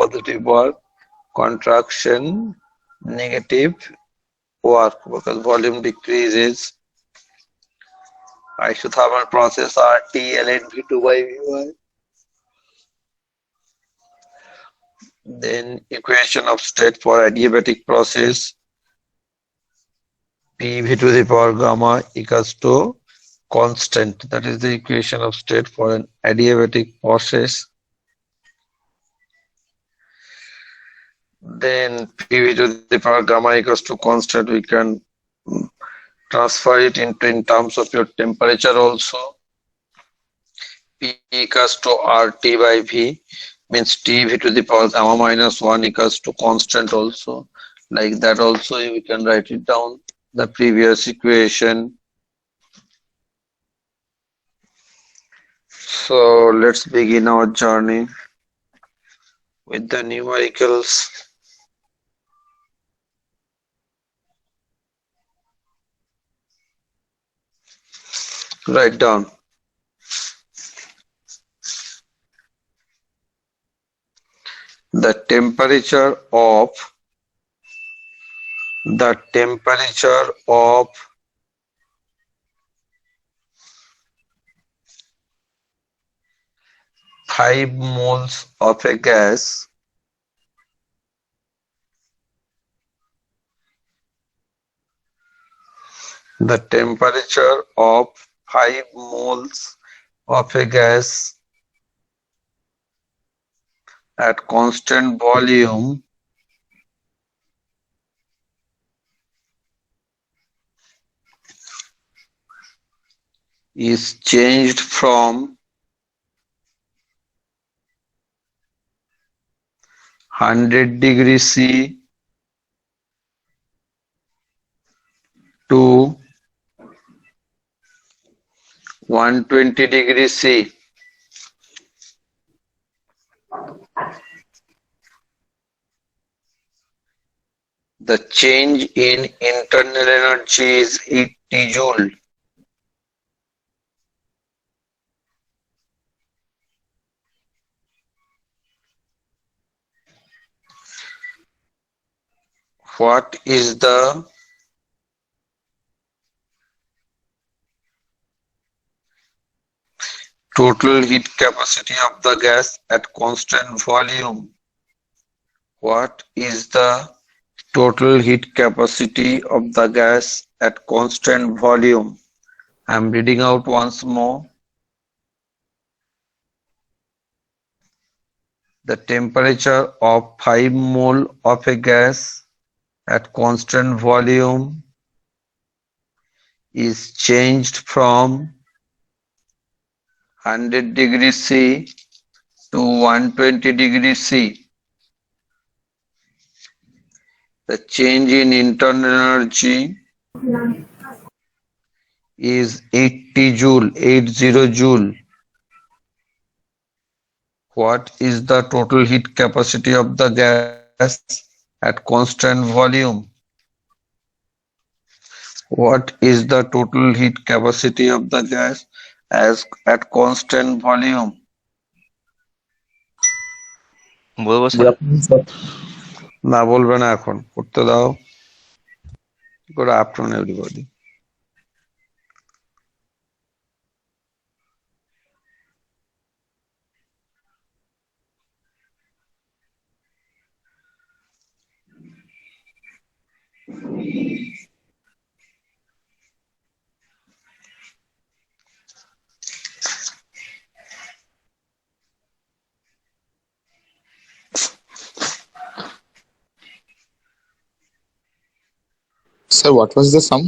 positive work, contraction, negative work, because volume decreases. Isothermal process RT ln V2 by Vy. Then equation of state for adiabatic process, PV to the power gamma equals to constant. That is the equation of state for an adiabatic process. Then PV to the power gamma equals to constant. We can transfer it into in terms of your temperature also. P equals to RT by V, means TV to the power gamma minus 1 equals to constant also. Like that also we can write it down, the previous equation. So let's begin our journey with the numericals. Write down. The temperature of 5 moles of a gas at constant volume is changed from 100 degrees C to 120 degrees C. The change in internal energy is 80 joule. What is the total heat capacity of the gas at constant volume? What is the total heat capacity of the gas at constant volume? I am reading out once more. The temperature of 5 mole of a gas at constant volume is changed from 100 degrees C to 120 degrees C. The change in internal energy is 80 joule, 80 joule. What is the total heat capacity of the gas at constant volume? What is the total heat capacity of the gas at constant volume? বলবো sir? না বলবে না, এখন করতে দাও। Good afternoon everybody. Sir, what was the sum?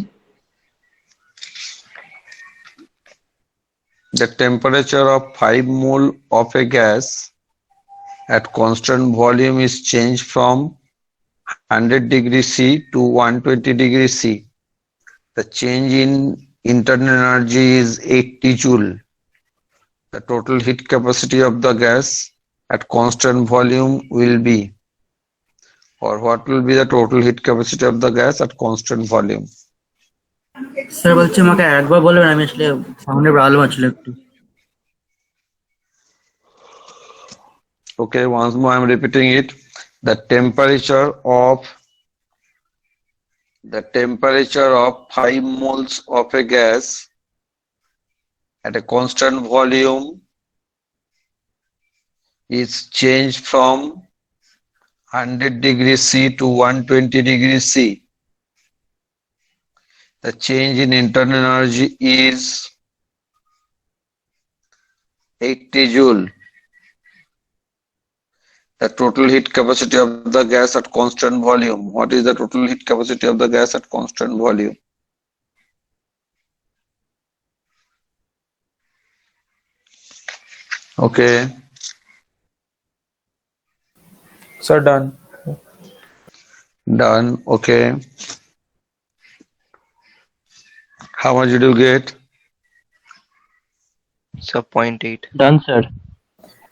The temperature of 5 mole of a gas at constant volume is changed from 100 degrees C to 120 degrees C. The change in internal energy is 80 joule. The total heat capacity of the gas at constant volume will be, or what will be the total heat capacity of the gas at constant volume? Sir বলছি আমাকে একবার বলবেন, আমি আসলে সাউন্ডের problem হচ্ছিল একটু। Okay, once more I'm repeating it. The temperature of 5 moles of a gas at a constant volume is changed from 100 degrees C to 120 degrees C. The change in internal energy is 80 joule. The total heat capacity of the gas at constant volume. What is the total heat capacity of the gas at constant volume? Okay, Sir, done. done. Okay. How much did you get? Sir, 0.8. Done, sir.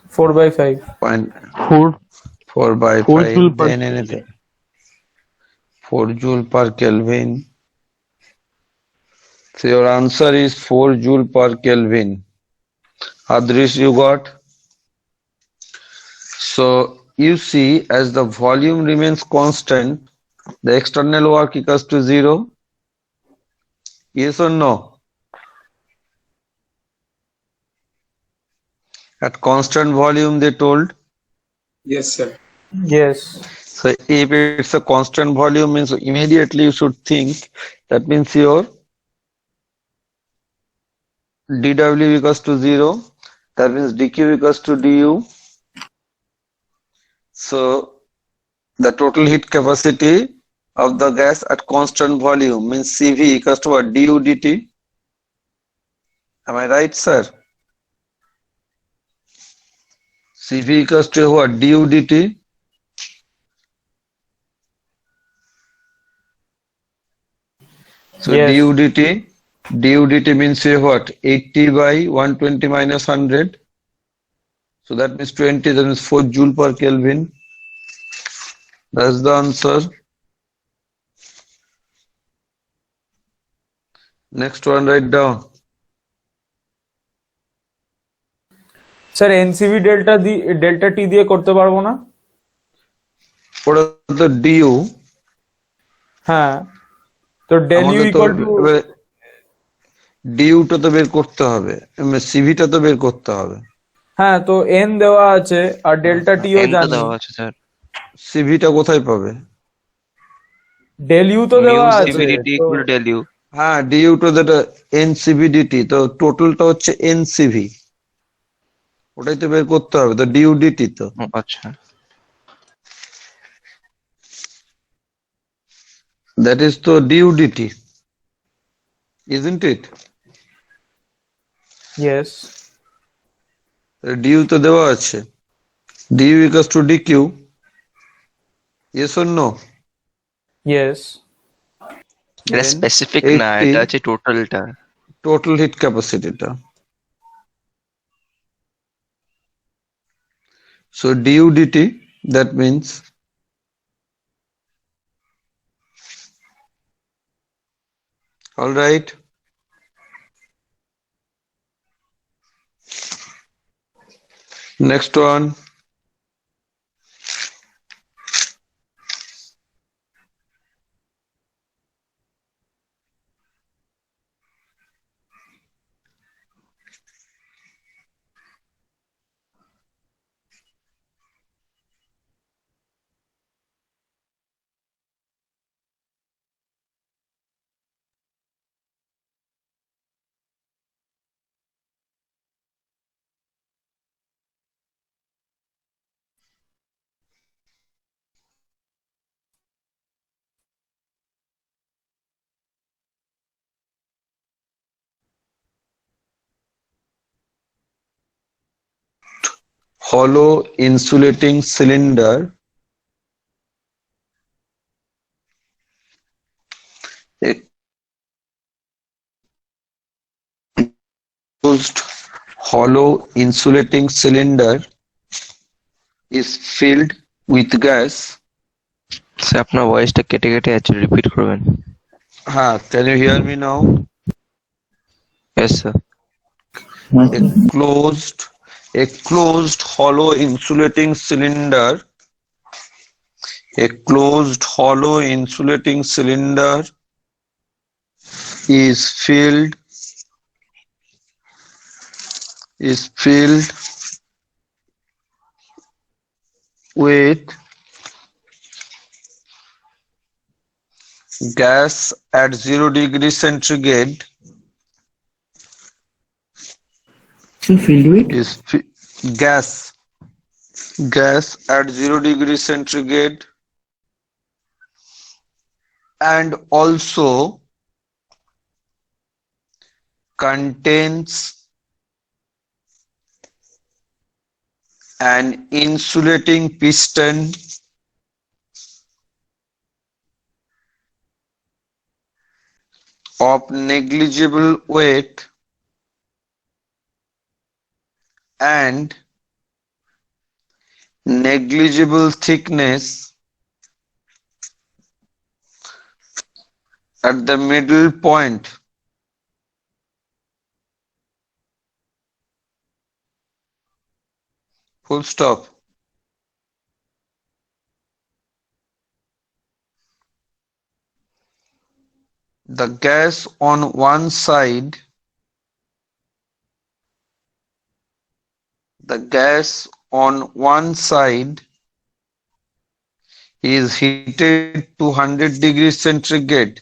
4 by 5. Point 4 4 by 4 5. joule per Then anything. 4 joule per Kelvin. So your answer is 4 joule per Kelvin. Adrish, you got? So you see, as the volume remains constant, the external work equals to 0. Yes or no? At constant volume, they told. Yes, sir. Yes. So if it's a constant volume, means immediately you should think that means your dW equals to 0. That means dQ equals to du. So the total heat capacity of the gas at constant volume means Cv equals to what? Du dt. Am I right, sir? Cv equals to what? Du dt. So Yes. du dt means what? 80 by 120 minus 100. So that means 20, that means 4 joule per Kelvin. That's the answer. Next one, write down. Sir NCV delta T দিয়ে করতে পারবো না? ওটা তো du. হ্যাঁ, তো del you আমাদের তো ইকুয়াল টু du টা তো বের করতে হবে, সিভি টা তো বের করতে হবে। হ্যাঁ, তো এন দেওয়া আছে আর ডেল্টা টিও N টা জানি। দেওয়া আছে স্যার। সিভি টা কোথায় পাবে? ডেল ইউ তো দেওয়া mu আছে। CVDT equal to del U। হ্যাঁ, du টা যেটা NCVDT, তো টোটালটা হচ্ছে NCV, ওটাই তো বের করতে হবে, তো du dt তো। আচ্ছা। That is তো du dt, isn't it? Yes. du তো দেওয়া আছে, du equals to dq. Yes or no? Yes. এটা Then স্পেসিফিক না, 80 এটা আছে টোটালটা। total heat capacity টা। So du dt, that means all right. Next one. Hollow insulating cylinder, a closed hollow insulating cylinder is filled with gas. Sir আপনার ভয়েসটা কেটে কেটে যাচ্ছে, রিপিট করবেন। Can you hear me now? Yes sir। A closed A closed hollow insulating cylinder, a closed hollow insulating cylinder is filled with gas at 0 degrees centigrade Filled with is gas at 0 degrees centigrade and also contains an insulating piston of negligible weight and negligible thickness at the middle point. Full stop. The gas on one side is heated to 100 degrees centigrade.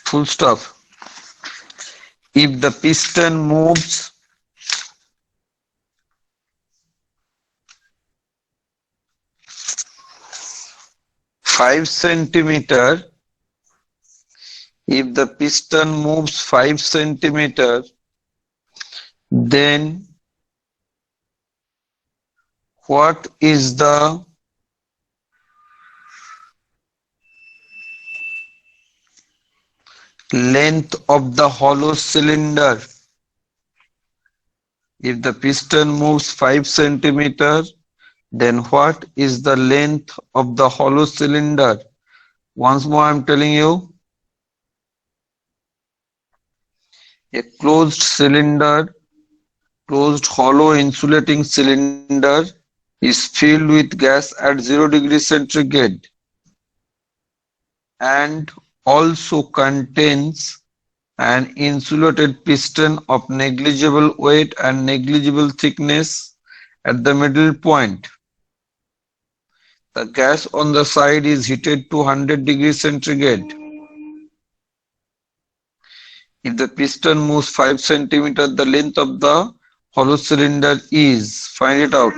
Full stop. If the piston moves 5 centimeter, if the piston moves 5 centimeter, then what is the length of the hollow cylinder? If the piston moves 5 centimeter, then what is the length of the hollow cylinder? Once more I am telling you, a closed hollow insulating cylinder is filled with gas at 0 degrees centigrade and also contains an insulated piston of negligible weight and negligible thickness at the middle point. The gas on the side is heated to 100 degrees centigrade. If the piston moves 5 centimeter, the length of the hollow cylinder is, find it out.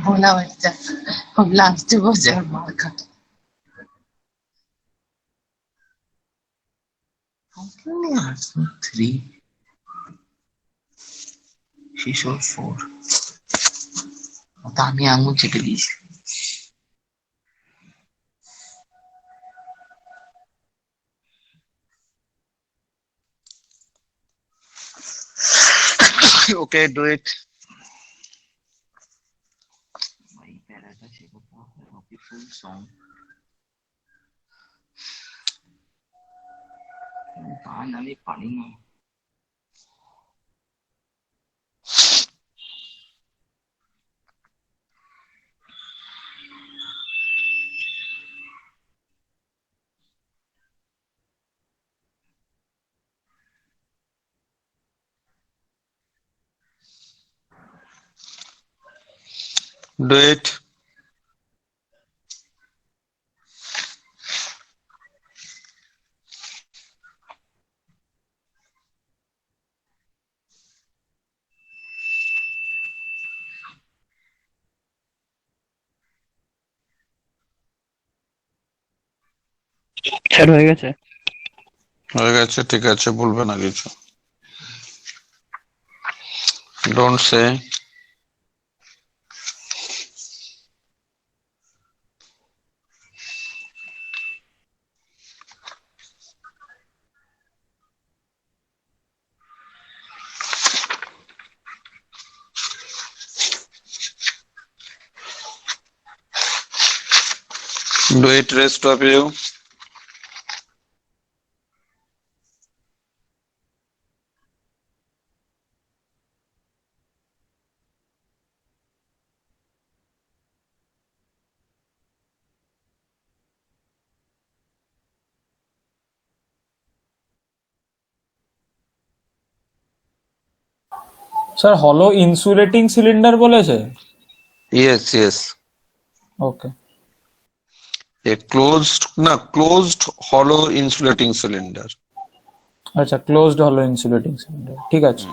बोला बच्चा अब last को जड़ मार खा क्यों नहीं arts में 3 she showed 4 আমি আঙুল চেপে দিয়েছি Okay, do it. भाई पैराटा चेको कॉपी फुल सॉन्ग गान আমি পারি না Do it. স্যার হয়ে গেছে হয়ে গেছে, ঠিক আছে, বলবে না কিছু। Don't say. Do it, rest of you. Sir হলো ইনসুলেটিং সিলিন্ডার বলেছে। Yes, yes. Okay, A closed hollow insulating cylinder. আচ্ছা, ক্লোজড হলো ইনসুলেটিং সিলিন্ডার, ঠিক আছে।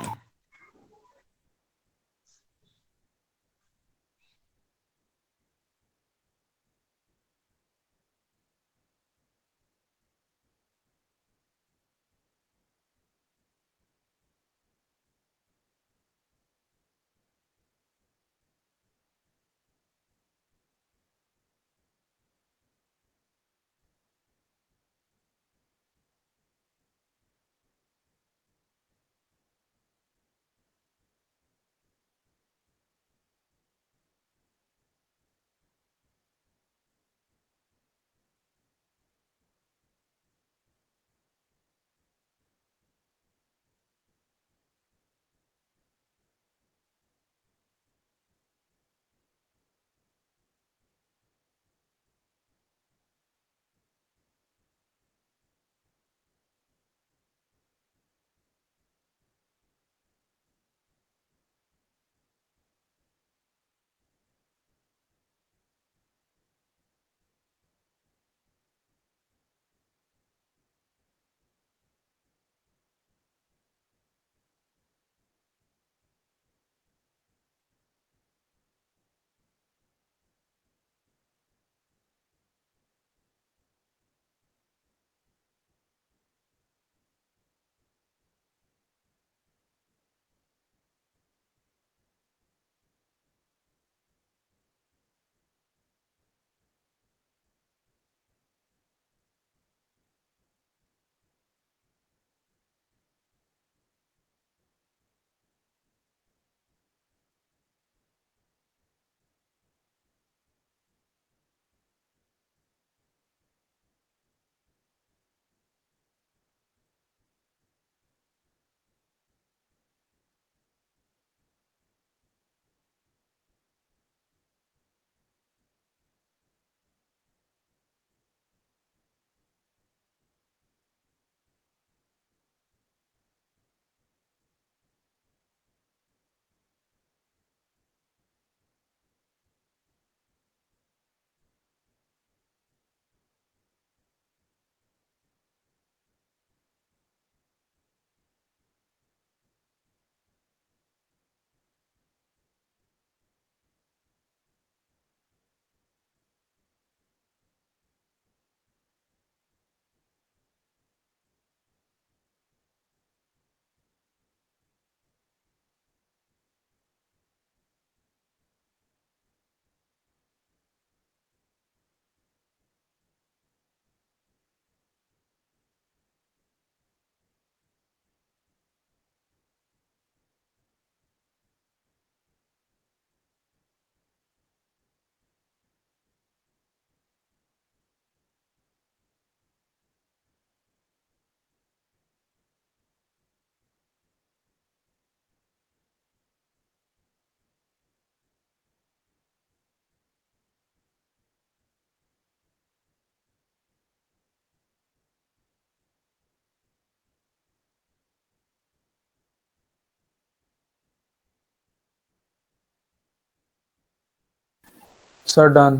Sir done.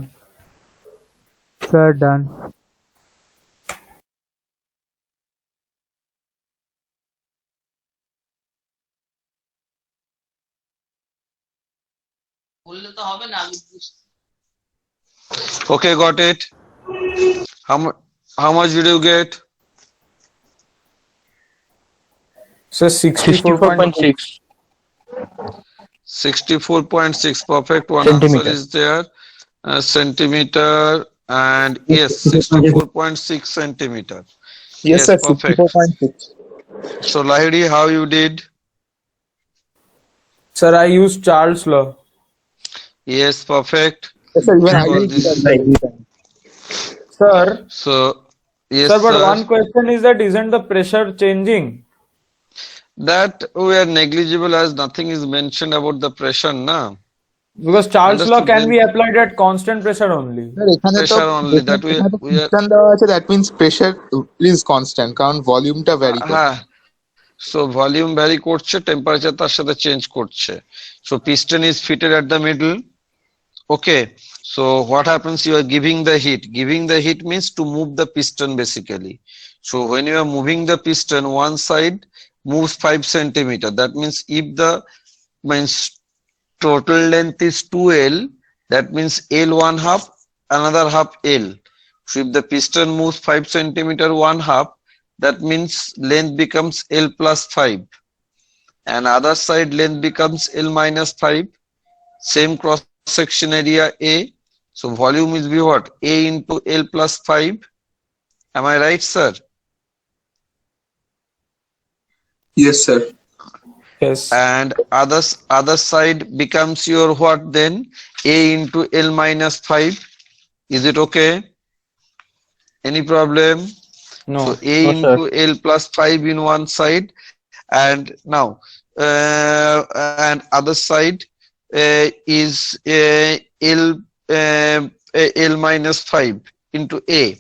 Sir done. Okay, got it. How much did you get? Sir 64.6। 64.6. Perfect. One Centimeter. answer is there. Centimeter and yes, 64.6 centimeter. Yes, sir. Perfect. 64.6. So Lahiri, how you did? Sir I use Charles law. Yes, perfect. Yes, sir. Even I Because did this- that like this. Sir, So, yes, sir, but sir. one question is that isn't the pressure changing? That we are negligible as nothing is mentioned about the pressure, na? Because Charles law Understood? can Then be applied at constant pressure only. Sir এখানে তো pressure only. That we এখানে তো we are. Piston দেওয়া আছে, that means pressure is constant, কারণ ভলিউমটা vary করে। So volume vary করছে, temperature তার সাথে change করছে. So piston is fitted at the middle. Okay. So what happens? You are giving the heat. Giving the heat means to move the piston basically. So when you are moving the piston, one side moves 5 centimeter. That means if the means total length is 2L, that means L one half, another half L. So if the piston moves 5 centimeter one half, that means length becomes L plus 5, and other side length becomes L minus 5. Same cross section area A. So volume is be what? A into L plus 5. Am I right, sir? Yes, sir. Yes. And other side becomes your what then? A into L minus 5. Is it okay? Any problem? No. So A No, into L plus 5 in one side, and now and other side is L L minus 5 into A.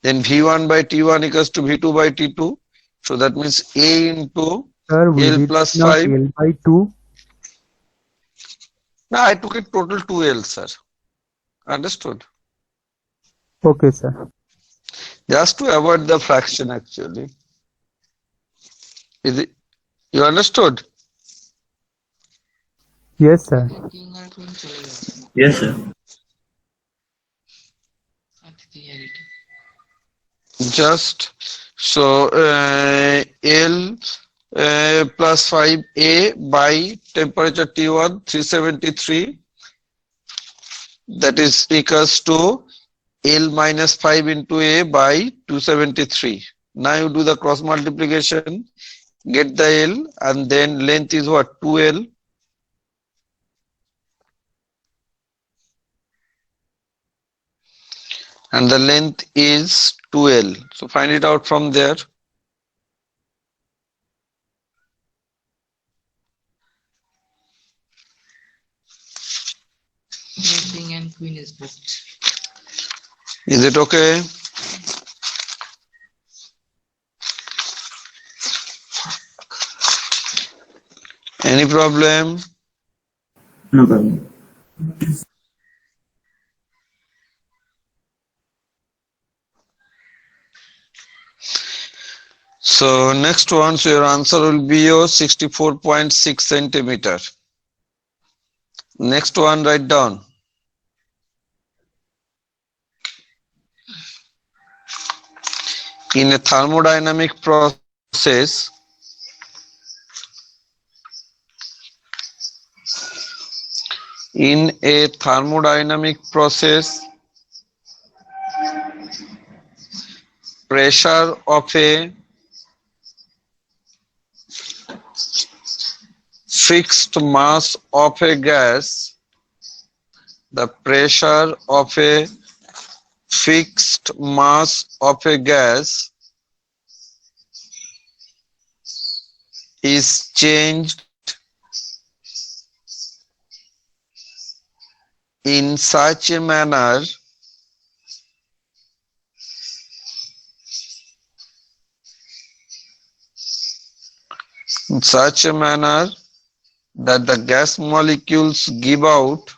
Then V1 by T1 equals to V2 by T2. So that means A into Sir, we L did plus not 5. L by 2. No, I took it total 2L, sir. Understood? Okay, sir. Just to avoid the fraction actually. Is it? You understood? Yes, sir. Yes, sir. Just so L plus 5A by temperature T1 373, that is equals to L minus 5 into A by 273. Now you do the cross multiplication, get the L, and then length is what? 2L. And the length is 2L. So find it out from there. King and queen is booked. Is it okay? Any problem? No problem. So next one, so your answer will be your 64.6 centimeter. Next one, write down. In a thermodynamic process, pressure of a fixed mass of a gas, the pressure of a fixed mass of a gas is changed in such a manner that the gas molecules give out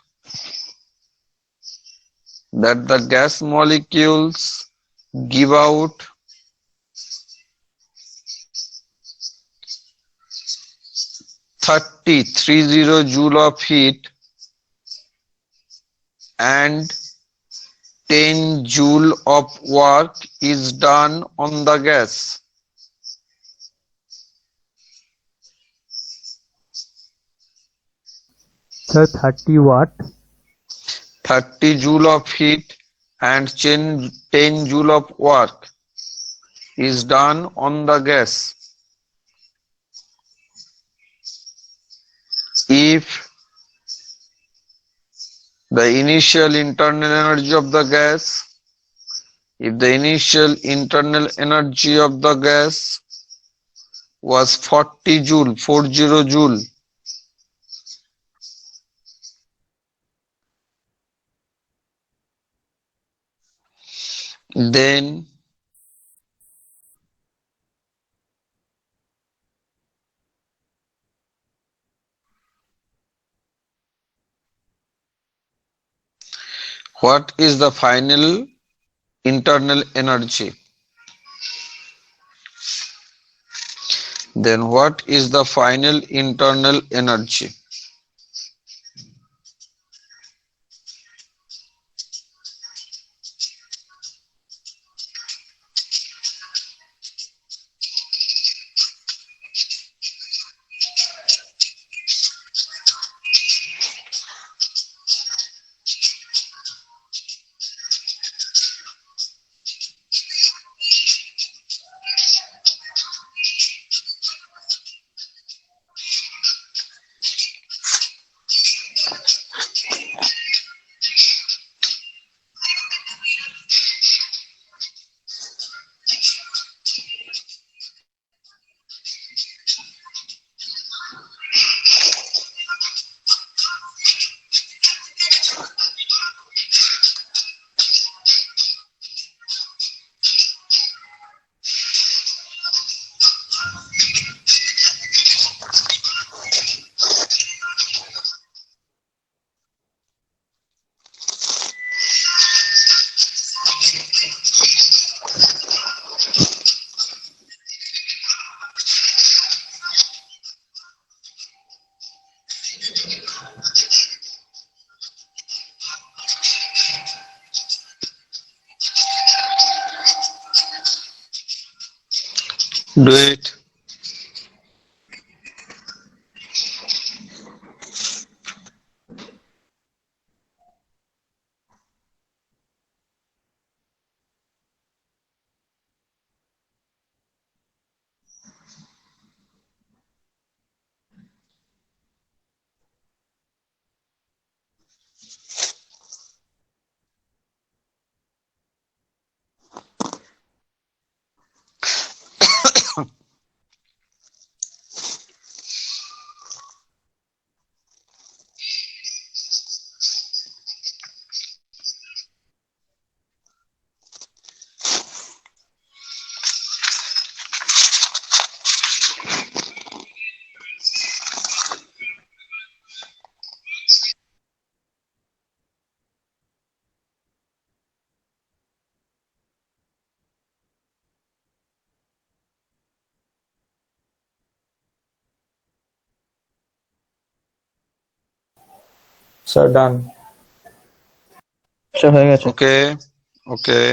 30 joule of heat and 10 joule of work is done on the gas. Sir, 30 watt. 30 joule of heat and 10 joule of work is done on the gas. If the initial internal energy of the gas If the initial internal energy of the gas was 40 joule, 40 joule, then what is the final internal energy? Then what is the final internal energy? Do it. Sir, done. Sir হয়ে গেছে। Okay. Okay.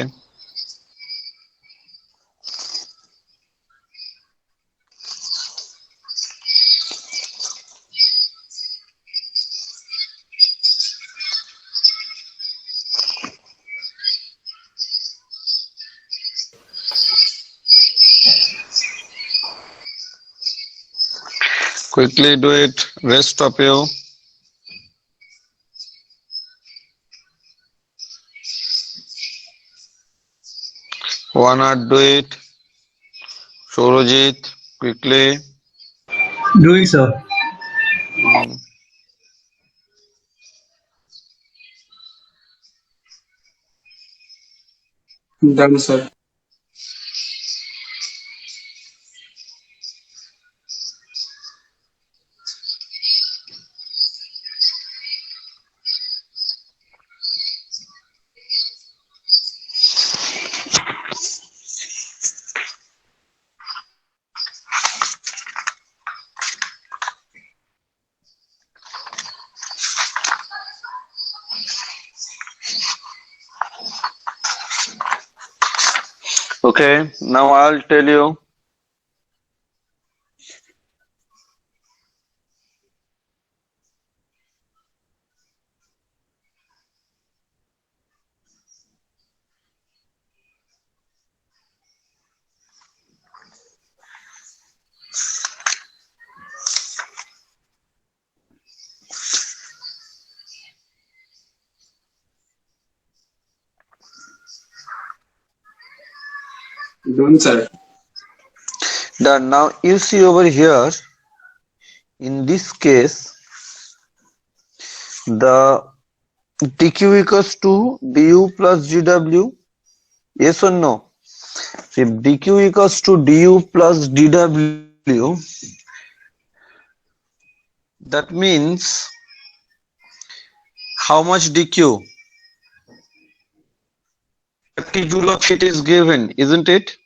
Quickly do it, rest of you. One hour, do it. Surojit, quickly. Doing, sir. Mm. Done, sir. Okay, now I'll tell you. Done, sir. Done. Now you see over here, in this case, the dq equals to du plus dw. Yes or no? So if dq equals to du plus dw, that means how much dq? 30 joule of heat is given, isn't it,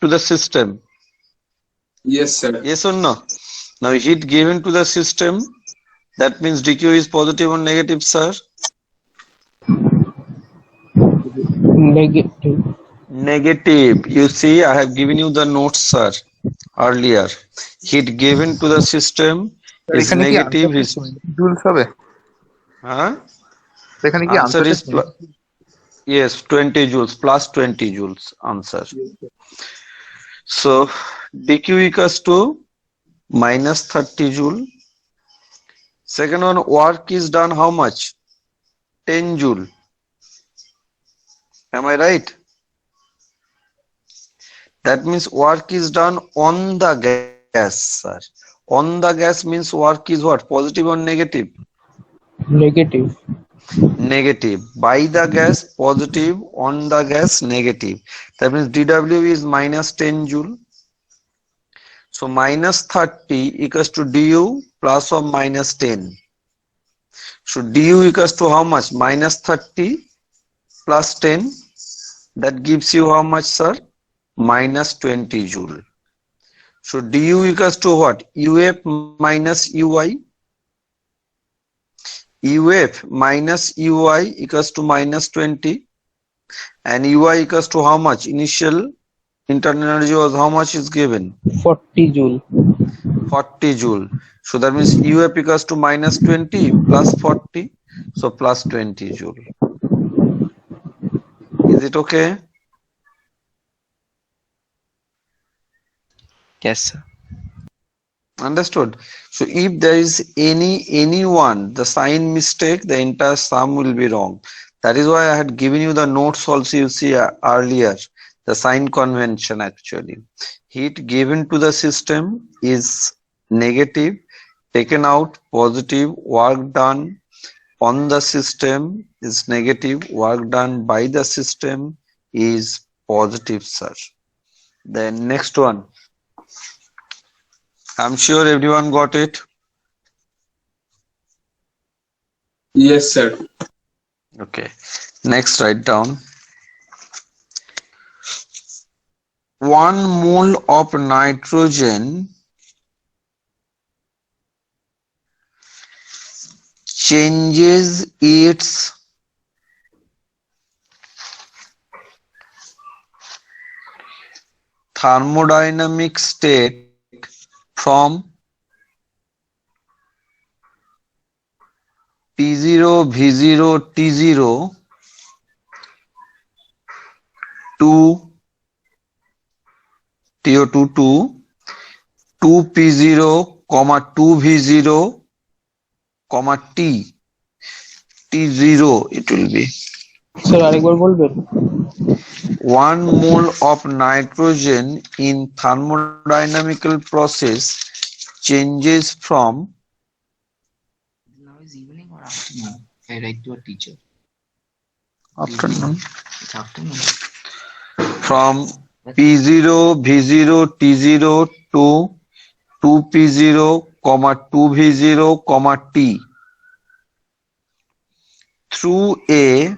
to the system? Yes, sir. Yes or no? Now heat given to the system, that means dq is positive or negative, sir? Negative. Negative. You see, I have given you the notes, sir, earlier. Heat given to the system sir is এখানে কি negative. আনসারটা 20 joules হবে? Huh? এখানে কি Answer আনসারটা is yes, 20 joules plus 20 joules answer. So dq equals to minus 30 joule. Second one, work is done how much? 10 joule. Am I right? That means work is done on the gas, sir. On the gas means work is what? Positive or negative? Negative. Negative. By the gas, positive. On the gas, negative. That means dW is minus 10 joule. So minus 30 equals to du plus or minus 10. So du equals to how much? Minus 30 plus 10. That gives you how much, sir? Minus 20 joule. So du equals to what? UF minus UI. UF minus UI equals to minus 20. And UI equals to how much? Initial internal energy was how much is given? 40 joule. 40 joule. So that means UF equals to minus 20 plus 40. So plus 20 joule. Is it okay? Yes, sir. Understood? So if there is anyone, the sign mistake, the entire sum will be wrong. That is why I had given you the notes also, you see earlier, the sign convention actually. Heat given to the system is negative, taken out positive, work done on the system is negative, work done by the system is positive, sir. Then next one. I'm sure everyone got it. Yes, sir. Okay. Next, write down. 1 mole of nitrogen changes its thermodynamic state from P0, V0, T0 to TO2 to 2P0, 2V0, T. T0 it will be. Sir আরেকবার বলবেন? 1 mole of nitrogen in thermodynamical process changes from Now is evening or afternoon? I write to a teacher. Afternoon. It's afternoon. from P0, V0, T0 to 2P0, 2V0, T through a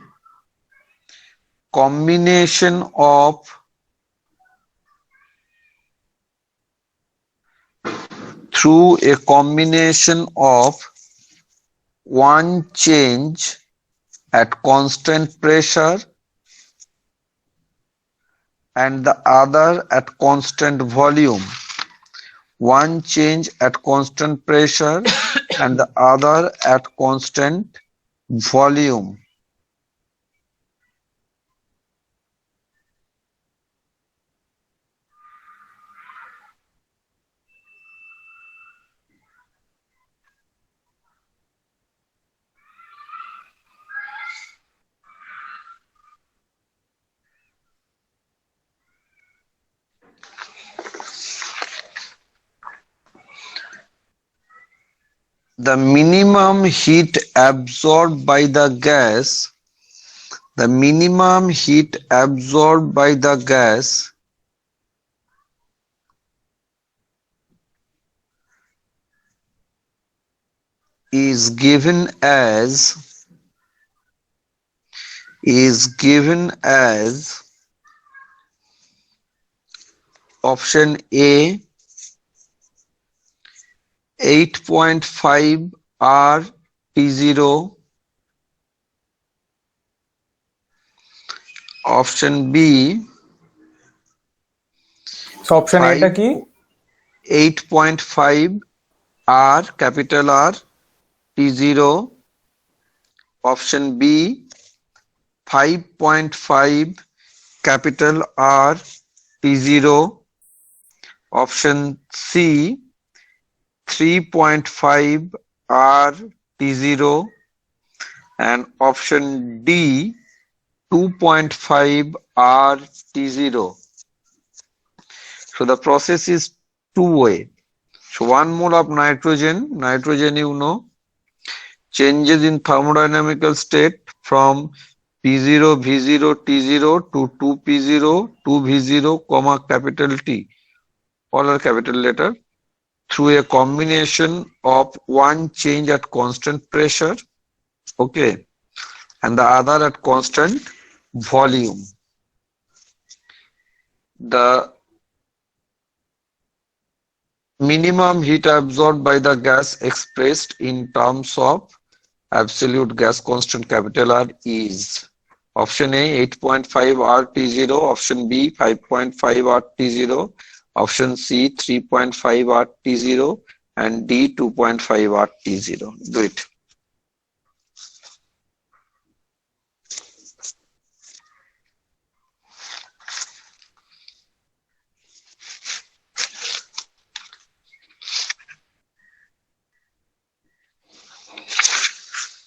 combination of one change at constant pressure and the other at constant volume. One change at constant pressure and the other at constant volume. the minimum heat absorbed by the gas, the minimum heat absorbed by the gas is given as option A 8.5 R T0, option B option এটা কি? 8.5 R capital R T0, option B 5.5 capital R T0, option C 3.5 R T0, and option D 2.5 R T0. So the process is two-way. So 1 mole of nitrogen you know, changes in thermodynamical state from P0, V0, T0 to 2P0, 2V0, comma capital T, all are capital letter, through a combination of one change at constant pressure, okay, and the other at constant volume. The minimum heat absorbed by the gas expressed in terms of absolute gas constant capital R is option A 8.5 R T0, option B 5.5 R T0, option C 3.5 R T0, and D 2.5 R T0. Do it.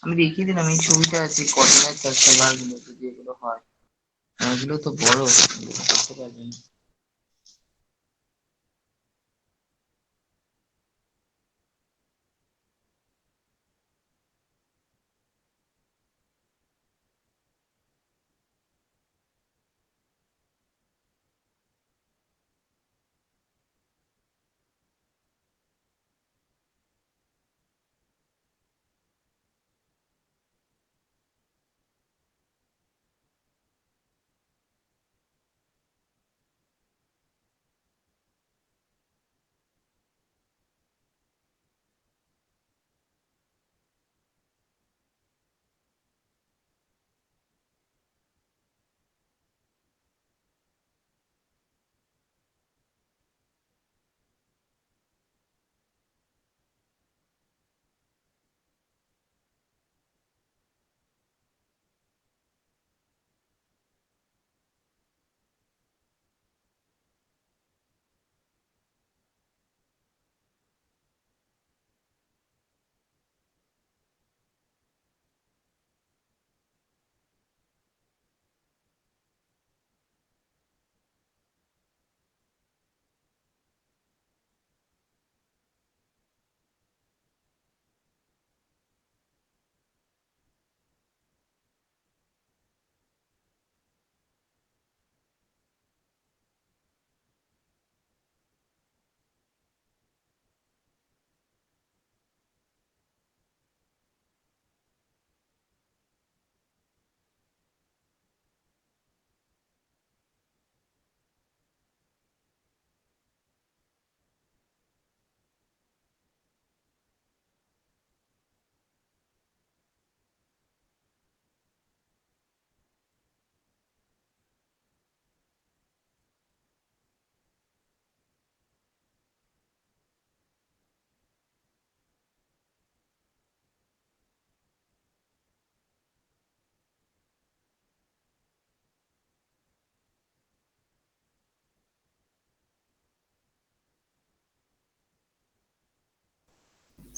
আমি দেখিয়ে দিলাম এই ছবিটা আছে কটনের চাষাবাদ গুলোতে যেগুলো হয়, ওগুলো তো বড়, এগুলো করতে পারবেন না।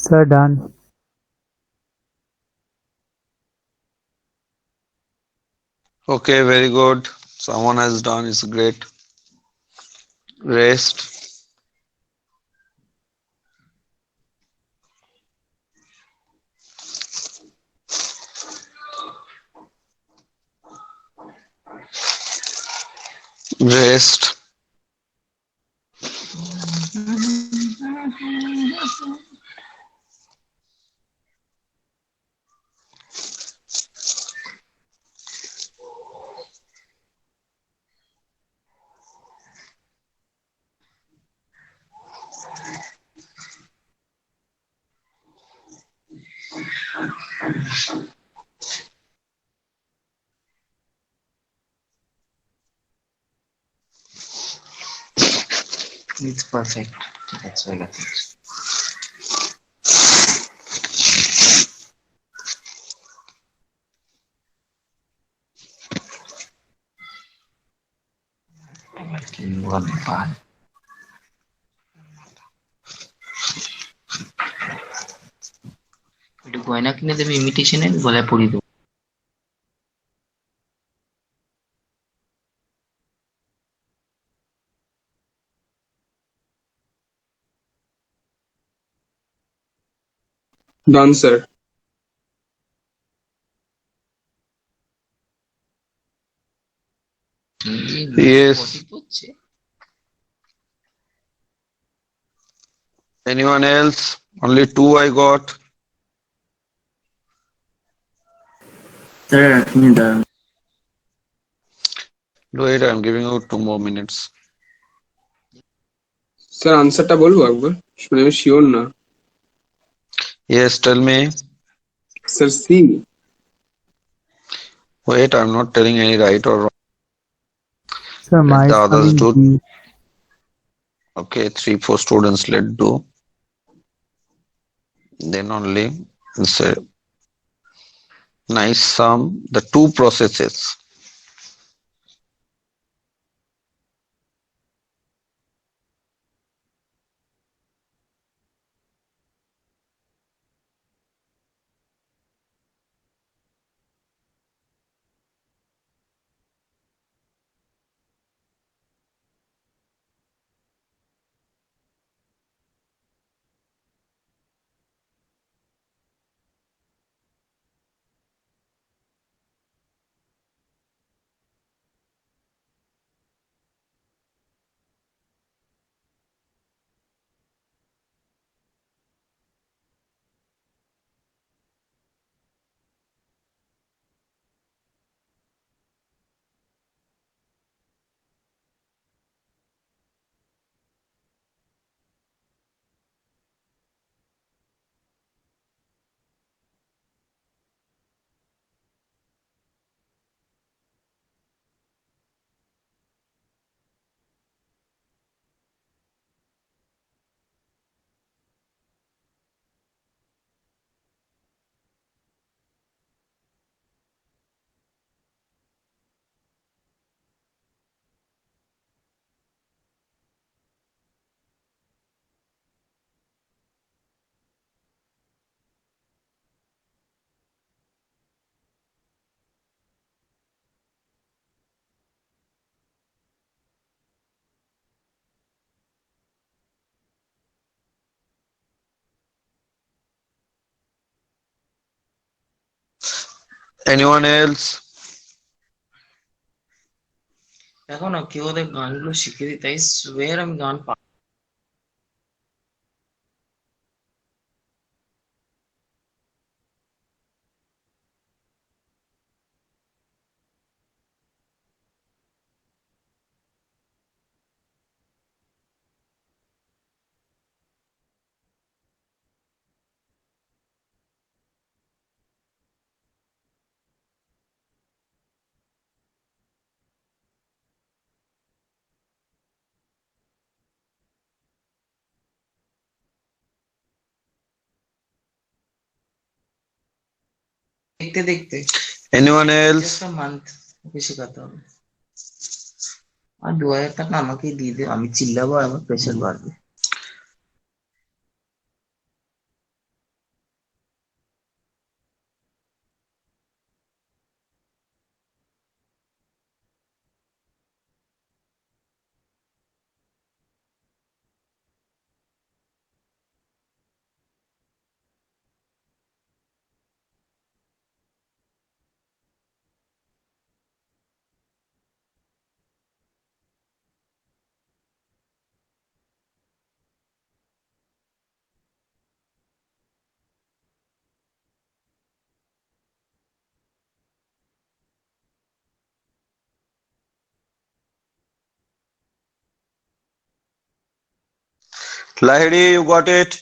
Sir, done. Okay, very good. Someone has done, it's great. Rest. Rest. It's perfect. That's all I think. One part. একটু গয়না কিনে দেবে ইমিটেশনের, গলায় পরিয়ে দেবো। Done, sir. Yes. পটি পড়ছে। Anyone else? Only two I got. Sir এক মিনিট দাঁড়ান। Wait, I'm giving you 2 more minutes. Sir আনসারটা বলবো একবার, শুনে আমি শিওর না। Yes, tell me. Sir see. Wait, I'm not telling any right or wrong. Sir, Let my the is others coming do. B. Okay, 3, 4 students let do. Then only say nice sum. The two processes. Anyone else? দেখো না কেউ ওদের গানগুলো শিখে দিতে, I swear আমি গান দেখতে দেখতে Anyone else? জাস্ট মান্থ ওকে শেখাতে হবে। আর 2000 টাকা আমাকেই দিয়ে দে, আমি চিল্লাবো আর আমার প্রেশার বাড়বে। Lahiri, you got it?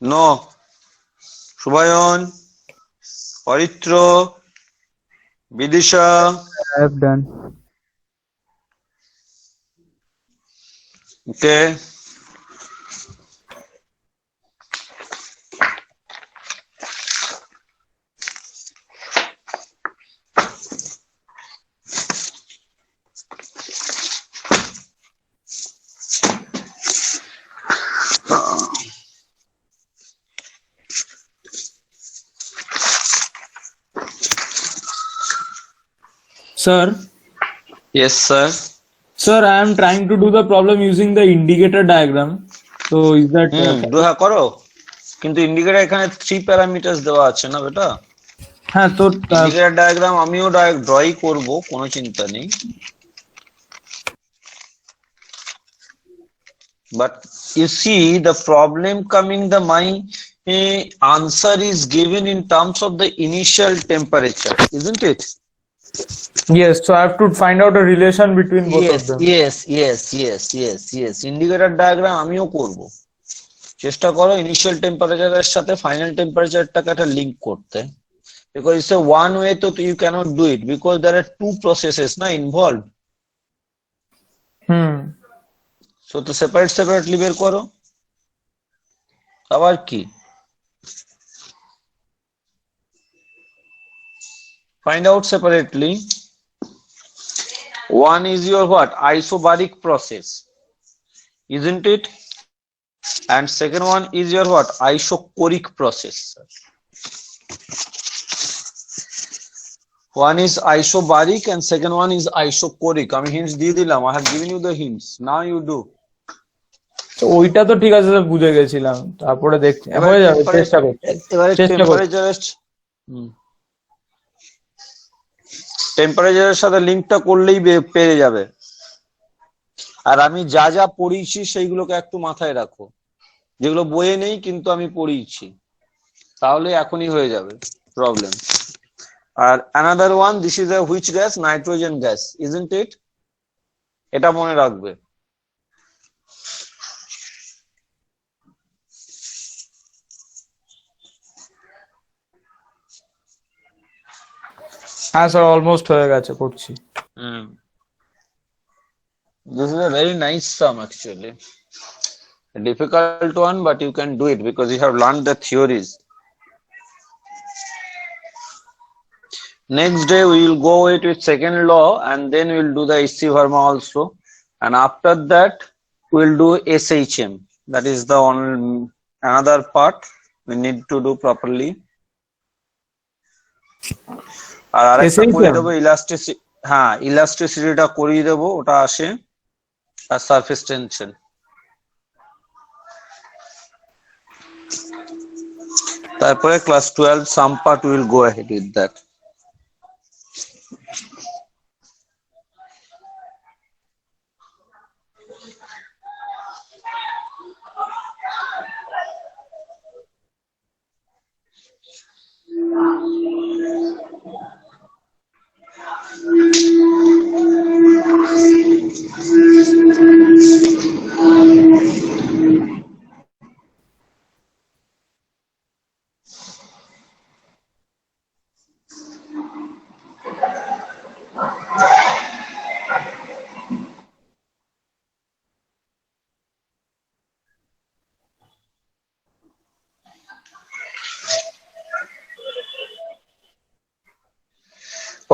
No. Shubhayan, Paritro, Vidisha. I have done. Okay. Sir, Yes, sir. sir, I am trying to do the problem using the indicator diagram. So is that হ্যাঁ করো, কিন্তু indicator এখানে 3 parameters দেওয়া আছে না বেটা। হ্যাঁ তো ইন্ডিকেটর ডায়াগ্রাম আমিও ড্রই করব, কোনো চিন্তা নেই। But you see the problem coming, my answer is given in terms of the initial temperature, isn't it? yes, so I have to find out a relation between both of them. yes. Indicator diagram আমিও করব। চেষ্টা করো initial টেম্পারেচারের সাথে final টেম্পারেচারটাকে একটা link করতে, because it's a one way তো you cannot do it because there are two processes না involved. So তো সেপারেটলি বের করো। আবার কি find out separately. One is your what? Isobaric process, isn't it? And second one is your what? Isochoric process. One is isobaric and second one is isochoric. আমি hints দিয়ে দিলাম, I have given you the hints, now you do. তো ওইটা তো ঠিক আছে sir, বুঝে গেছিলাম, তারপরে দেখছি হয়ে যাবে, চেষ্টা করছি। এবারে টেম্পারেচারের সাথে লিংকটা করলেই পেরে যাবে। আর আমি যা যা পড়িয়েছি সেইগুলোকে একটু মাথায় রাখো, যেগুলো বইয়ে নেই কিন্তু আমি পড়িয়েছি, তাহলে এখনই হয়ে যাবে প্রবলেম। আর another one, this is a which gas? Nitrogen gas, isn't it? এটা মনে রাখবে। হ্যাঁ স্যার, অলমোস্ট হয়ে গেছে, করছি। This is a very nice sum actually. A difficult one, but you can do it because you have learned the theories. Next day we will go with second law and then we will do the HC Verma also. And after that we will do SHM. That is the another part we need to do properly. আর আরেকটা করে দেবো elasticity, হ্যাঁ ইলাস্টিসিটিটা করিয়ে দেবো, ওটা আসে, আর surface tension. তারপরে class 12 some part will go ahead with that.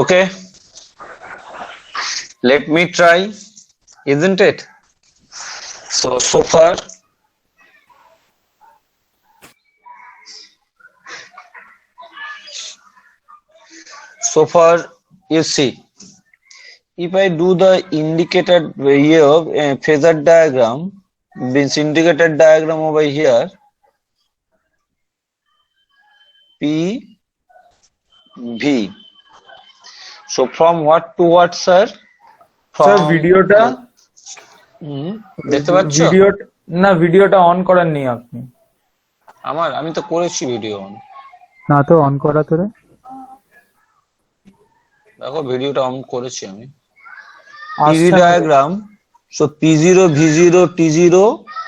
Okay, let me try, isn't it? So far you see, if I do the indicated here phasor diagram, means indicated diagram over here, P V. So from what to what, sir? Sir ভিডিওটা দেখতে পাচ্ছ? ভিডিওটা on করেননি আপনি। আমি তো করেছি video on. না তো অন করা তোরে। দেখো ভিডিওটা অন করেছি আমি। PV diagram, so P0 V0 T0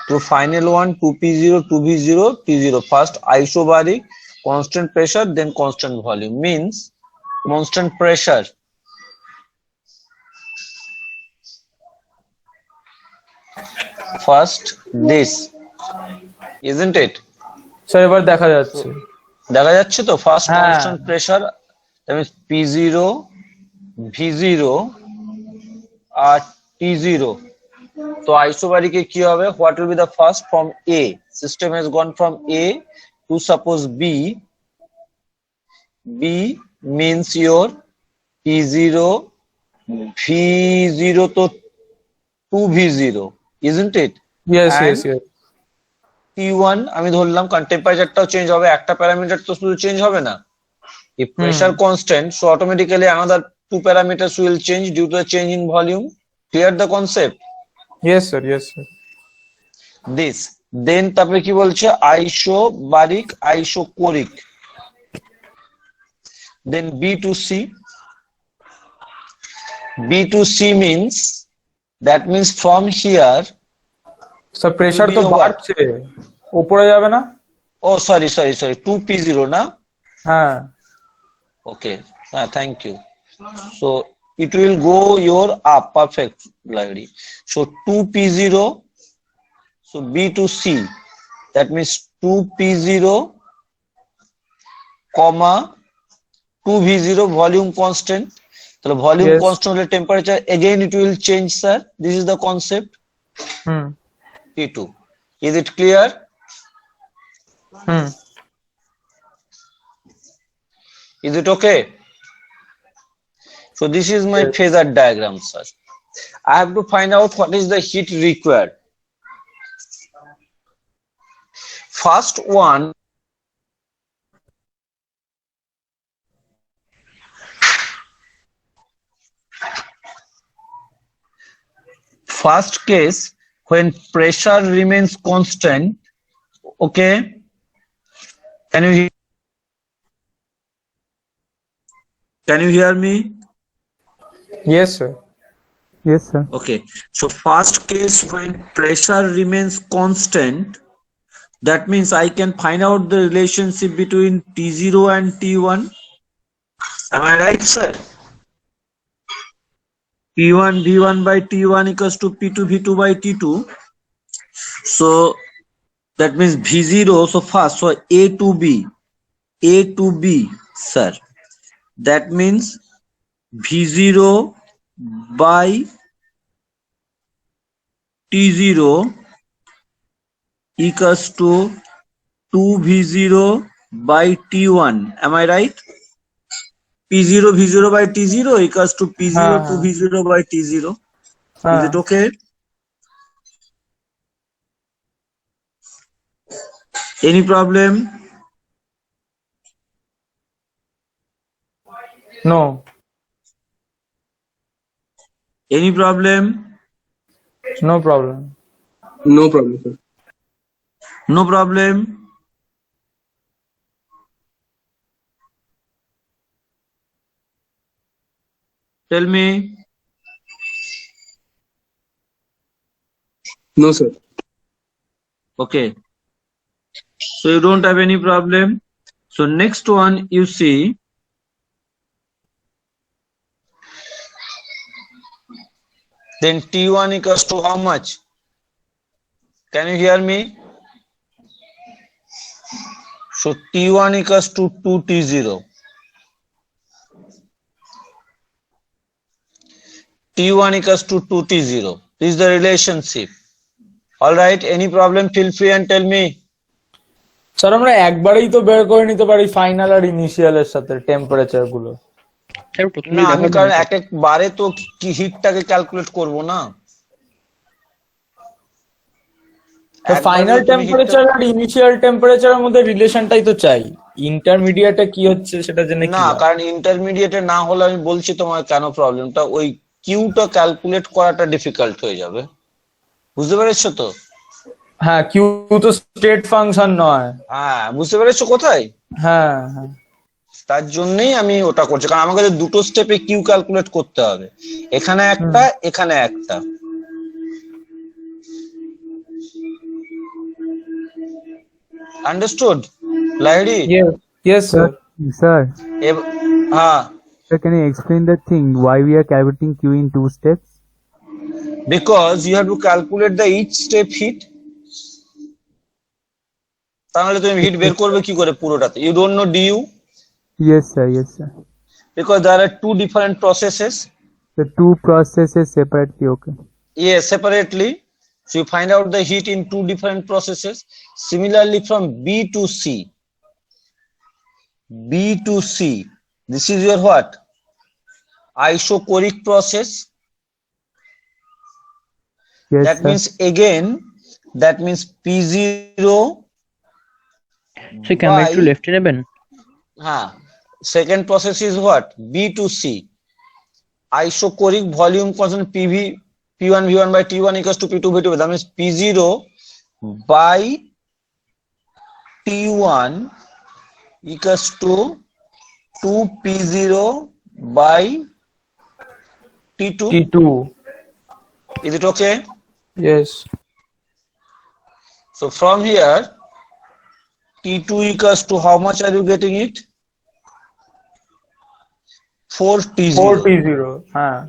to to final one 2p0 2v0 t0. First isobaric constant pressure, then constant volume, means constant pressure first this, isn't it? Sir এবার দেখা যাচ্ছে। দেখা যাচ্ছে তো ফার্স্ট হ্যাঁ। Constant pressure, that means p0 v0 আর t0. তো আইসোবারিকে কি হবে, what will be the first from a, system has gone from a to suppose b. b means your p0 v0 তো 2v0, isn't it? Yes And yes yes T1 আমি ধরলাম, কারণ টেম্পারেচারটাও change হবে, একটা প্যারামিটার তো শুধু চেঞ্জ হবে না। If pressure constant, so automatically another two parameters will change due to the change in volume. Clear the concept? Yes sir yes sir. This. Then তারপরে কি বলছে, isobaric, isochoric. Then B to C. B to C means, that means from here. Sir pressure তো Over. বাড়ছে, উপরে যাবে না? Oh, sorry, 2p0 না? হ্যাঁ Okay, thank you. So it will go your up, perfect, Larry. So 2p0, so B to C, that means 2p0, comma 2v0 volume constant. So volume Yes. constant হলে temperature again it will change, sir. This is the concept. Hmm T2. Is it clear? Hmm Is it okay? So this is my phasor diagram, sir. I have to find out what is the heat required. First one, first case, when pressure remains constant, okay? Can you hear me? Yes sir. Yes, sir. Okay, so first case when pressure remains constant, that means I can find out the relationship between T0 and T1. Am I right, sir? P1 V1 by T1 equals to P2 V2 by T2. So that means V0, so first, so A to B, sir. That means V0 by T0 equals to 2V0 by T1. Am I right? P0 V0 by T0 equals to P0 to V0 by T0. Is it okay? Any problem? No Any problem? No problem. No problem, sir. No problem. Tell me. No, sir. Okay. So you don't have any problem. So next one you see. Then T1 equals to how much? Can you hear me? So T1 equals to 2T0. T1 equals to 2T0. This is the relationship. All right. Any problem? Feel free and tell me. Sir আমরা একবারেই তো বের করে নিতে পারি final আর ইনিশিয়ালের সাথে temperature গুলো। না আমি কারণ এক এক বারে তো কি হিটটাকে ক্যালকুলেট করব না। তো ফাইনাল টেম্পারেচার আর ইনিশিয়াল টেম্পারেচারের মধ্যে রিলেশনটাই তো চাই, ইন্টারমিডিয়েটে কি হচ্ছে সেটা জেনে কি না, লাভ? কারণ ইন্টারমিডিয়েটে না হলে আমি বলছি তোমার কেন প্রবলেমটা, ওই কিউটা ক্যালকুলেট করাটা ডিফিকাল্ট হয়ে যাবে। বুঝতে পেরেছো তো? হ্যাঁ কিউ তো স্টেট ফাংশন নয়। হ্যাঁ বুঝতে পেরেছো কোথায়? হ্যাঁ হ্যাঁ তার জন্যই আমি ওটা করছি, কারণ আমাকে দুটো স্টেপে কিউ ক্যালকুলেট করতে হবে, এখানে একটা এখানে একটা। Understood? Lahiri? Yes, Sir, sir. sir, हाँ, sir, can you explain the thing why we are calculating Q in 2 steps? because you have to calculate the each step heat. তাহলে তুমি হিট বের করবে কি করে পুরোটাতে? You don't know du? Yes, sir. Yes, sir. Because there are two different processes. The two processes separately. Okay. Yes, separately. So you find out the heat in two different processes. Similarly, from B to C. B to C. This is your what? Isochoric process. Yes, That sir. means again, that means P0 say camera একটু by, লেফটে নেবেন? second process is what? B to C. Isochoric volume constant PV, P1 V1 by T1 equals to P2 V2. That means P0 by T1 equals to 2P0 by T2. T2. Is it okay? Yes. So from here, T2 equals to how much are you getting it? 4T0. 4T0. হ্যাঁ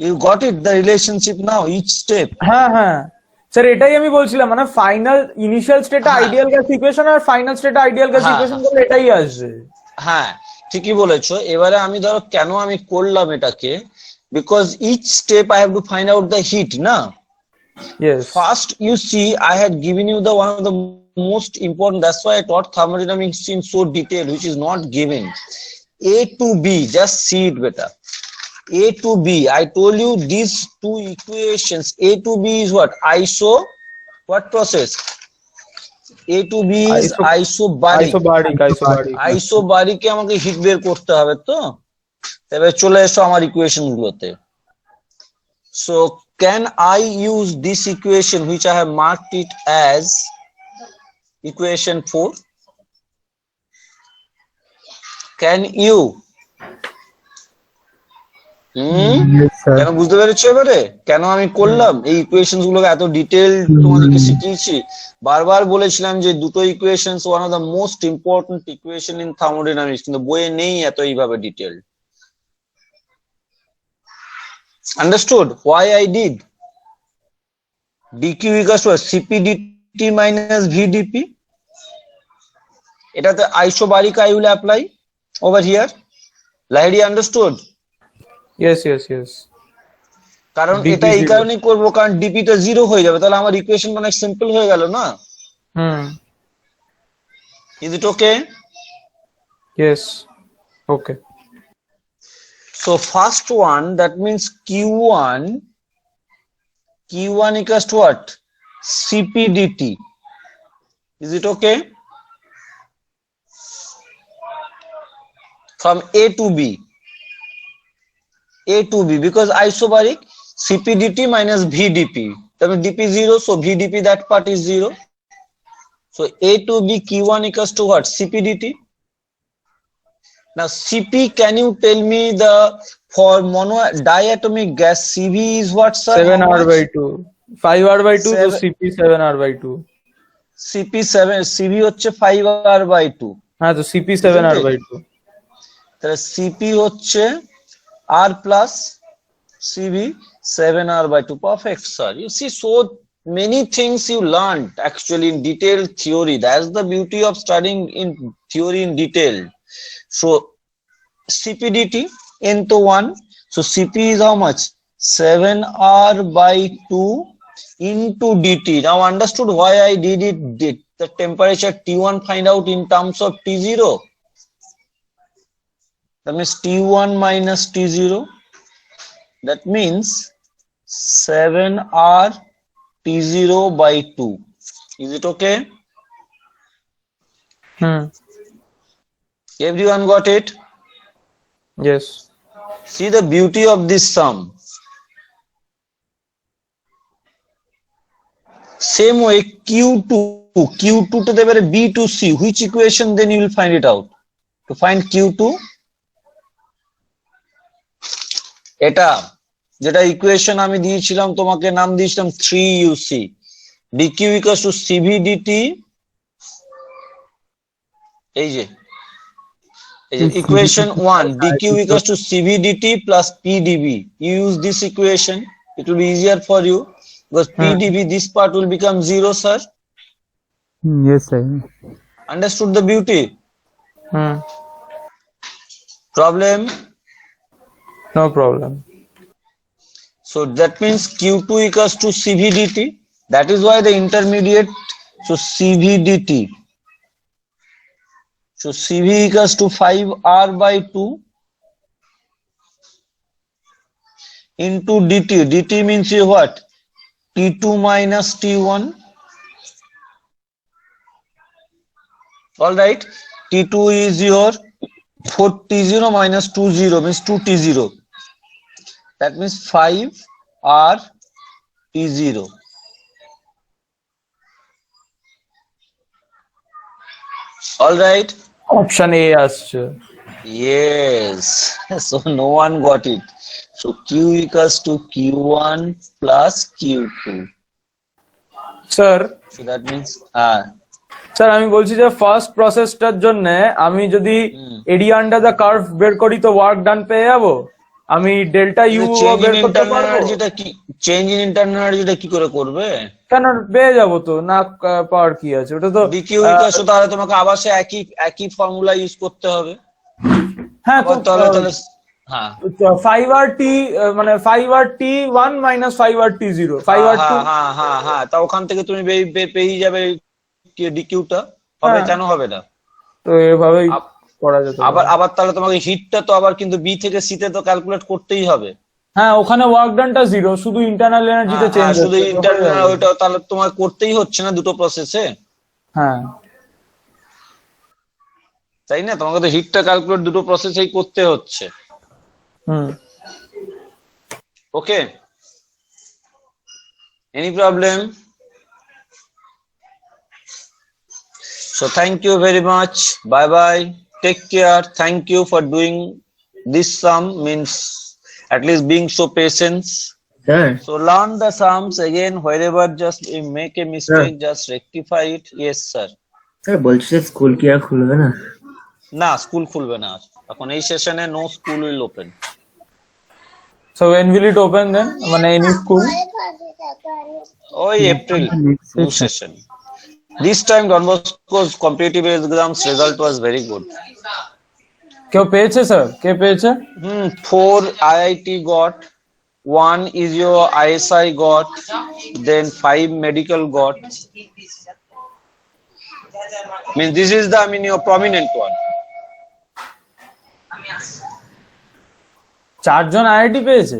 You got it, the relationship now, each step. হ্যাঁ হ্যাঁ sir এটাই আমি বলছিলাম মানে final initial স্টেটে হ্যাঁ। Ideal gas equation আর final স্টেটে আইডিয়াল গ্যাস হ্যাঁ। ইকুয়েশন করলে এটাই আসবে। হ্যাঁ, ঠিকই বলেছো। এবারে আমি ধরো কেন আমি করলাম এটাকে, because each step I have to find out the heat, না? Yes. First, you see, I had given you the one of the most important. That's why I taught thermodynamics in so detail, which is not given. A to B, just see it better. A to B. I told you these two equations. A to B is what? What process? A to B is isobaric. Isobaric কে আমাকে hit বের করতে হবে তো। তবে চলে এসো আমার equation গুলোতে। So can I use this equation which I have marked it as equation 4? Can you? Yes, sir. কেন বুঝতে পেরেছো এবারে কেন আমি করলাম এই ইকুয়েশনস গুলোকে এত ডিটেইল তোমাদেরকে শিখিয়েছি? বারবার বলেছিলাম যে দুটো equations one of the most important equation in thermodynamics, কিন্তু বইয়ে নেই এত এইভাবে detail. Understood why I did? dq equals to cp dt minus vdp. এটাতে isobaric I will apply over here. Lahiri, understood? Yes. কারণ DP এটা এই zero. কারণেই করবো কারণ ডিপি টা 0 হয়ে যাবে, তাহলে আমার ইকুয়েশন অনেক সিম্পল হয়ে গেল না? Is it okay? Yes. Okay. So first one, that means Q1 equals to what? Cp dt. Is it okay? From A to B. Because isobaric, Cp dt minus Vdp. That means dp 0, so Vdp that part is 0. So A to B Q1 equals to what? Cp dt. Now Cp, can you tell me the for mono diatomic gas Cv is what, sir? 7R/2. 5R/2 তো Seven- CP 7R/2. Cv হচ্ছে 5R/2, হ্যাঁ তো CP 7R/2. তাহলে Cp হচ্ছে R plus Cv 7R/2. Perfect, sir. You see, so many things you learned actually in detailed theory. That's the beauty of studying in theory in detail. So Cp dt n to 1. So Cp is how much? 7R/2 into dt. Now understood why I did it? Did the temperature T1 find out in terms of T0? That means T1 minus T0. That means 7R T0/2. Is it okay? Everyone got it? Yes. See the beauty of this sum. Same way Q2 to the B to C. Which equation then you will find it out? To find Q2, এটা যেটা equation আমি দিয়েছিলাম তোমাকে, নাম দিয়েছিলাম 3UC. dq equals to cv dt এই যে equation 1 dq equals to cv dt plus pdv. You use this equation, it will be easier for you because pdv, this part will become 0, sir. Yes, sir. Understood the beauty? Hmm. Problem? No problem. So that means q2 equals to cv dt. That is why the intermediate, so cv dt. So cv equals to 5r by 2 into dt. dt means you what? T2 minus T1. All right. T2 is your 4T0 minus 20 means 2T0. That means 5R T0. All right. Option A আসছে। Yes. So no one got it. So Q equals to Q1 plus Q2. Sir So that means sir আমি বলছি যে first প্রসেসটার জন্য আমি যদি area under the curve বের করি তো ওয়ার্ক ডান পেয়ে যাবো, আমি ডেল্টা ইউ বের করতে পারবো। চেঞ্জ ইন ইন্টারনাল এনার্জিটা কি করে করবে? কেন পেয়ে যাবো তো, না পাওয়ার কি আছে ওটা তো। ডিকিউ ইকুয়াল টু, তাহলে তোমাকে আবার সে একই ফর্মুলা ইউজ করতে হবে। হ্যাঁ তো তাহলে হ্যাঁ 5RT মানে 5RT 1 মাইনাস 5RT 0 5RT। হ্যাঁ তা ওখান থেকে তুমি পেয়ে যাবে ডিকিউটা। হবে? কেন হবে না? তো এভাবেই করা যেত। আবার তাহলে তোমাকে হিটটা তো আবার কিন্তু বি থেকে সি তে তো ক্যালকুলেট করতেই হবে। হ্যাঁ ওখানে ওয়ার্ক ডানটা 0, শুধু ইন্টারনাল এনার্জিতে চেঞ্জ হচ্ছে। শুধু ইন্টারনাল ওইটা তাহলে তোমার করতেই হচ্ছে না দুটো প্রসেসে। হ্যাঁ তাই না? তোমাকে তো হিটটা ক্যালকুলেট দুটো প্রসেসেই করতে হচ্ছে। Okay, any problem? So thank you very much. Bye bye. Take care. Thank you for doing this sum, means at least being so patient. Sir So learn the sums again. Wherever just you make a mistake, just rectify it. Yes, sir. Sir বলছি school কি আর খুলবে না? না, school খুলবে না এখন এই সেশনে। No school will open. So when will it open then? মানে any school? ওই April new session. This time Don Bosco's competitive exams result was very good. কেউ পেয়েছে স্যার? কে পেয়েছে? 4 IIT got, 1 is your ISI got, then 5 medical got. Means this is the your prominent one. 4 জন IIT পেয়েছে?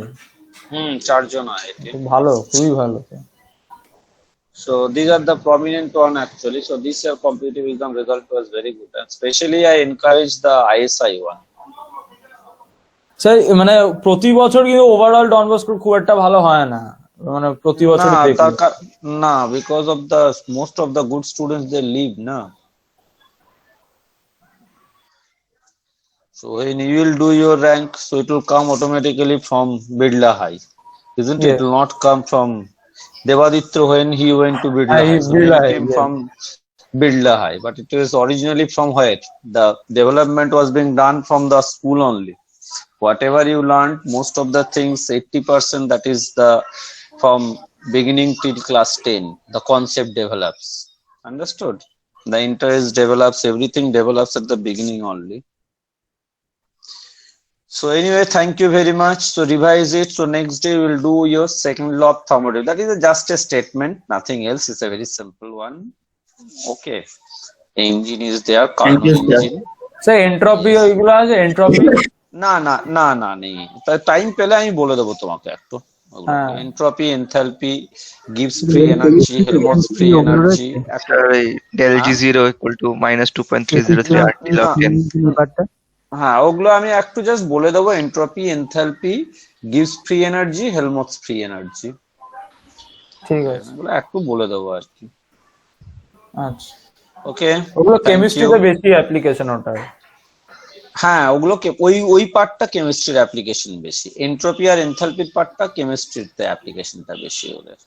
4 জন IIT. ভালো, খুবই ভালো। So these are the prominent one actually. So this year competitive exam result was very good, and especially I encourage the ISI one. Sir মানে প্রতি বছর কিন্তু overall ডন বস্কোর খুব একটা ভালো হয় না, মানে প্রতি বছর না, because of the most of the good students they leave na. So when you will do your rank, so it will come automatically from Bidla High, isn't it? It will not come from Devaditra when he went to Bidla High. So he came from Bidla High, but it was originally from where? The development was being done from the school only. Whatever you learned, most of the things, 80%, that is the from beginning till class 10, the concept develops. Understood? The interest develops, everything develops at the beginning only. So anyway, thank you very much. So revise it. So next day we'll do your second law of thermodynamics. That is just a statement, nothing else. It's a very simple one. Okay. Engine is there, Carnot engine. Sir entropy ওইগুলো আছে? Entropy না নেই, তাই time পেলে আমি বলে দেবো তোমাকে একটু। Entropy, enthalpy, gives free energy, Helmholtz free energy, del G0 equal to minus 2.303 RT log 10. হ্যাঁ ওগুলো আমি একটু জাস্ট বলে দেবো। Entropy, enthalpy, gives free energy, Helmholtz free energy, ঠিক আছে, এগুলো একটু বলে দেবো আর কি। আচ্ছা ওকে, ওগুলো কেমিস্ট্রিতে বেশি অ্যাপ্লিকেশন ওটা। হ্যাঁ ওগুলো ওই পার্টটা কেমিস্ট্রির অ্যাপ্লিকেশন বেশি। এন্ট্রপি আর এনথালপির পার্টটা কেমিস্ট্রিতে অ্যাপ্লিকেশনটা বেশি ওদের।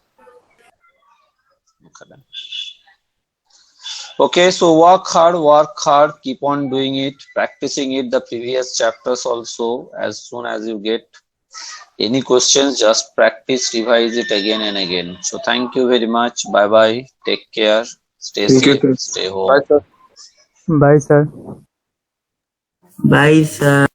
Okay, so work hard, keep on doing it, practicing it, the previous chapters also. As soon as you get any questions, just practice, revise it again and again. So thank you very much. Bye bye. Take care. Stay Thank you, safe. sir. Stay home. Bye, sir. Bye, sir. Bye, sir.